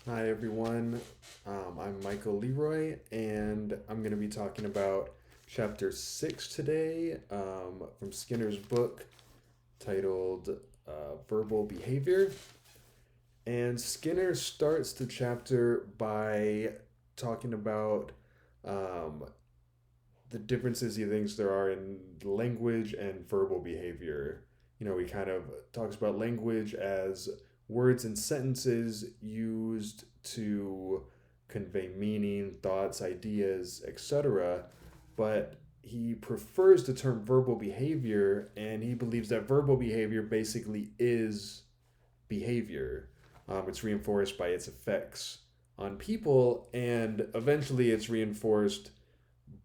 Hi, everyone. I'm Michael Leroy, and I'm going to be talking about chapter 6 today from Skinner's book titled Verbal Behavior. And Skinner starts the chapter by talking about um, the differences he thinks there are in language and verbal behavior. He kind of talks about language as words and sentences used to convey meaning, thoughts, ideas, etc. But he prefers the term verbal behavior, and he believes that verbal behavior basically is behavior. It's reinforced by its effects on people, and eventually it's reinforced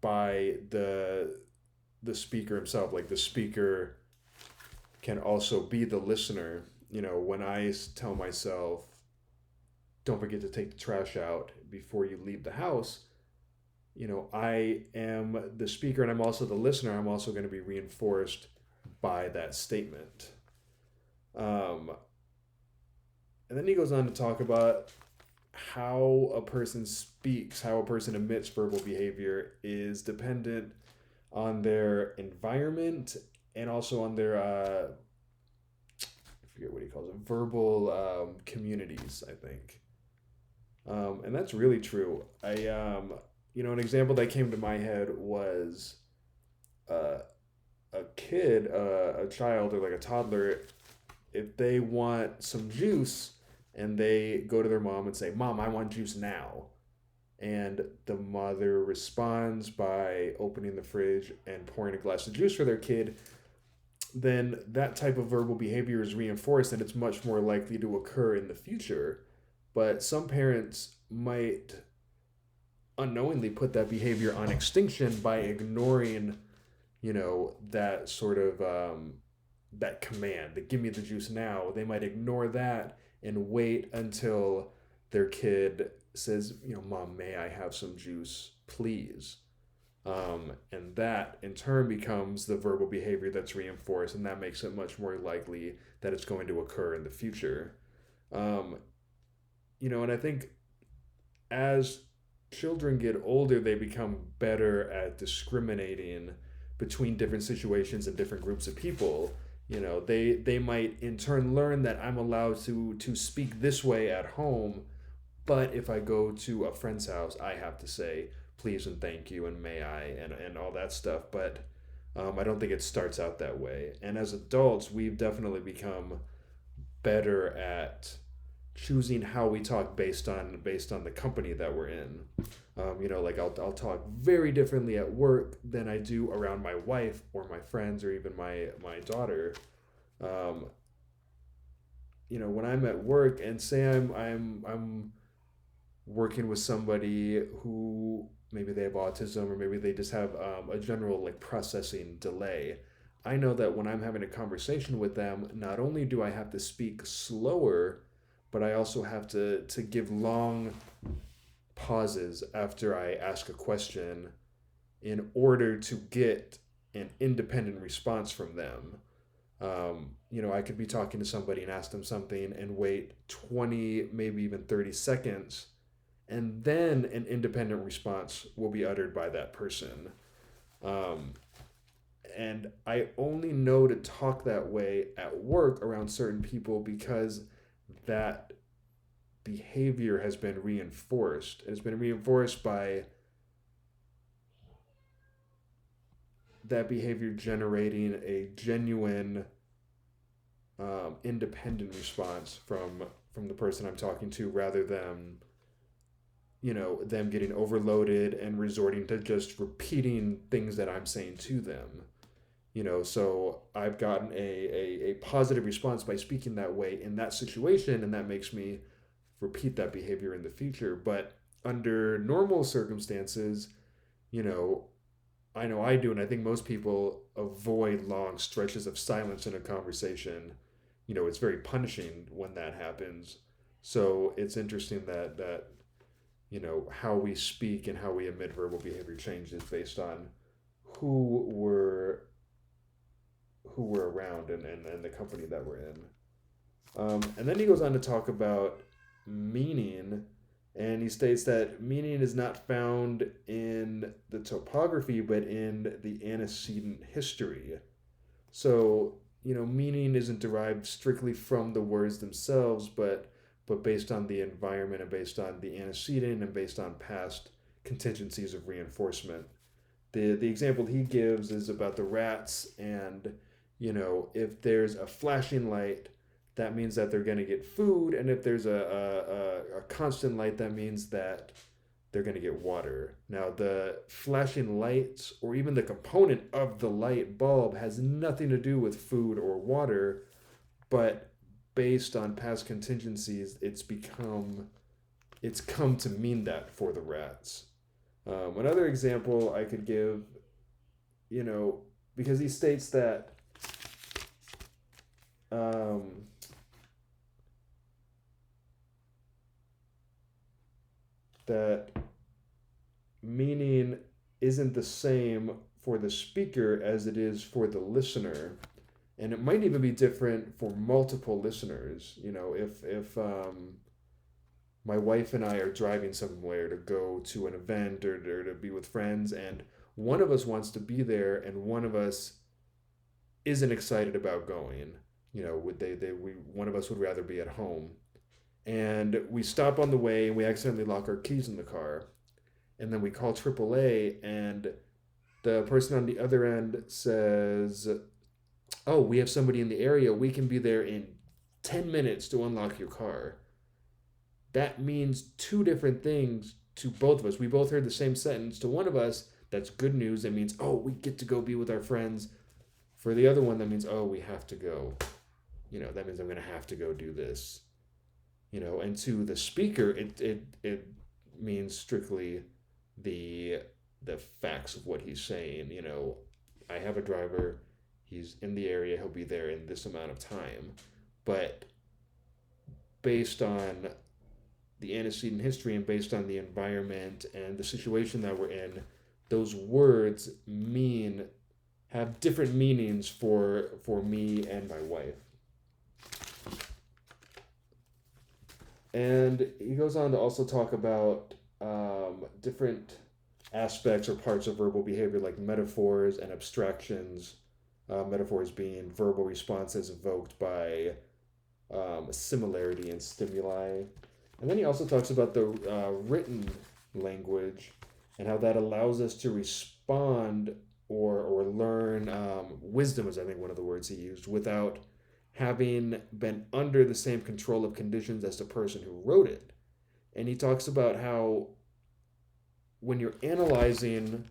by the speaker himself. Like the speaker can also be the listener. When I tell myself, "Don't forget to take the trash out before you leave the house," I am the speaker and I'm also the listener. I'm also going to be reinforced by that statement. Um, and then he goes on to talk about how a person speaks, how a person emits verbal behavior is dependent on their environment and also on their I forget what he calls it, verbal communities, I think. And that's really true. An example that came to my head was uh, a kid, a child, or like a toddler, if they want some juice and they go to their mom and say, "Mom, I want juice now." And the mother responds by opening the fridge and pouring a glass of juice for their kid, then that type of verbal behavior is reinforced and it's much more likely to occur in the future. But some parents might unknowingly put that behavior on extinction by ignoring, that sort of that command, the "give me the juice now." They might ignore that and wait until their kid says, "Mom, may I have some juice, please?" And that in turn becomes the verbal behavior that's reinforced, and that makes it much more likely that it's going to occur in the future. Um, and I think as children get older, they become better at discriminating between different situations and different groups of people. They might in turn learn that I'm allowed to speak this way at home, but if I go to a friend's house, I have to say please and thank you and may I and all that stuff. But I don't think it starts out that way. And as adults, we've definitely become better at choosing how we talk based on the company that we're in. Like I'll talk very differently at work than I do around my wife or my friends or even my daughter. Um, when I'm at work and say I'm working with somebody who maybe they have autism or maybe they just have a general like processing delay. I know that when I'm having a conversation with them, not only do I have to speak slower, but I also have to give long pauses after I ask a question in order to get an independent response from them. I could be talking to somebody and ask them something and wait 20, maybe even 30 seconds, and then an independent response will be uttered by that person. Um, and I only know to talk that way at work around certain people because that behavior has been reinforced. It's been reinforced by that behavior generating a genuine, independent response from the person I'm talking to, rather than them getting overloaded and resorting to just repeating things that I'm saying to them. So I've gotten a positive response by speaking that way in that situation, and that makes me repeat that behavior in the future. But under normal circumstances, you know, I know I do, and I think most people avoid long stretches of silence in a conversation. It's very punishing when that happens. So it's interesting that how we speak and how we emit verbal behavior changes based on who we're who we're around and the company that we're in. And then he goes on to talk about, meaning, and he states that meaning is not found in the topography but in the antecedent history. So, meaning isn't derived strictly from the words themselves, but based on the environment and based on the antecedent and based on past contingencies of reinforcement. The example he gives is about the rats, and if there's a flashing light, that means that they're going to get food, and if there's a constant light, that means that they're going to get water. Now, the flashing lights or even the component of the light bulb has nothing to do with food or water, but based on past contingencies, it's come to mean that for the rats. Another example I could give, you know, because he states um, that meaning isn't the same for the speaker as it is for the listener, and it might even be different for multiple listeners. If my wife and I are driving somewhere to go to an event or to be with friends, and one of us wants to be there and one of us isn't excited about going. Would they we one of us would rather be at home, and we stop on the way and we accidentally lock our keys in the car, and then we call AAA, and the person on the other end says, "Oh, we have somebody in the area. We can be there in 10 minutes to unlock your car." That means two different things to both of us. We both heard the same sentence. To one of us, that's good news. That means, oh, we get to go be with our friends. For the other one, that means, oh, we have to go. That means I'm going to have to go do this. And to the speaker, it means strictly the the facts of what he's saying. I have a driver. He's in the area. He'll be there in this amount of time. But based on the antecedent history and based on the environment and the situation that we're in, those words have different meanings for me and my wife. And he goes on to also talk about different aspects or parts of verbal behavior, like metaphors and abstractions. Metaphors being verbal responses evoked by similarity and stimuli. And then he also talks about the written language and how that allows us to respond or learn wisdom, is I think one of the words he used, without having been under the same control of conditions as the person who wrote it. And he talks about how when you're analyzing,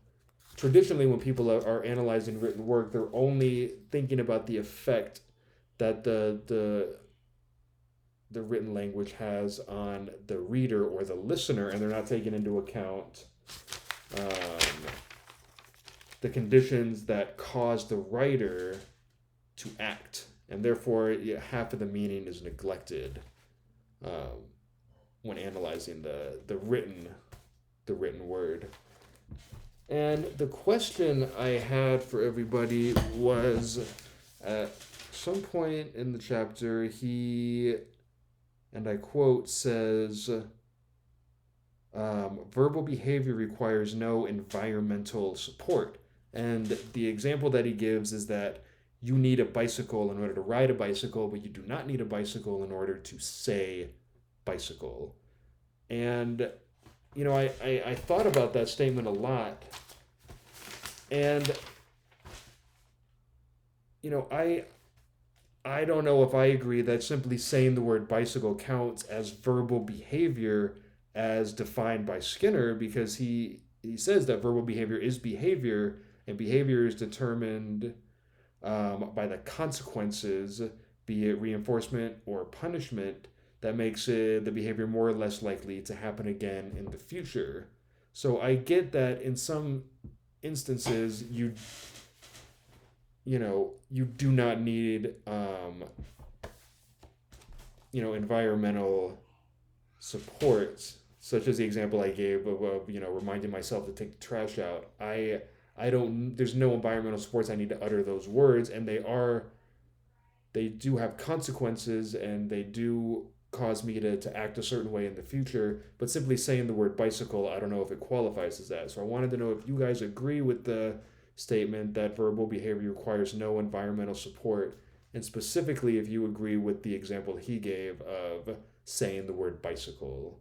traditionally when people are analyzing written work, they're only thinking about the effect that the written language has on the reader or the listener, and they're not taking into account the conditions that cause the writer to act, and therefore half of the meaning is neglected when analyzing the written word. And the question I had for everybody was, at some point in the chapter, he, and I quote, says, verbal behavior requires no environmental support. And the example that he gives is that you need a bicycle in order to ride a bicycle, but you do not need a bicycle in order to say bicycle. And, I thought about that statement a lot. And, I don't know if I agree that simply saying the word bicycle counts as verbal behavior as defined by Skinner, because he says that verbal behavior is behavior, and behavior is determined by the consequences, be it reinforcement or punishment, that makes the behavior more or less likely to happen again in the future. So I get that in some instances you do not need environmental supports, such as the example I gave of reminding myself to take the trash out. I don't There's no environmental supports I need to utter those words, and they do have consequences, and they do cause me to act a certain way in the future, but simply saying the word bicycle, I don't know if it qualifies as that. So I wanted to know if you guys agree with the statement that verbal behavior requires no environmental support, and specifically if you agree with the example he gave of saying the word bicycle.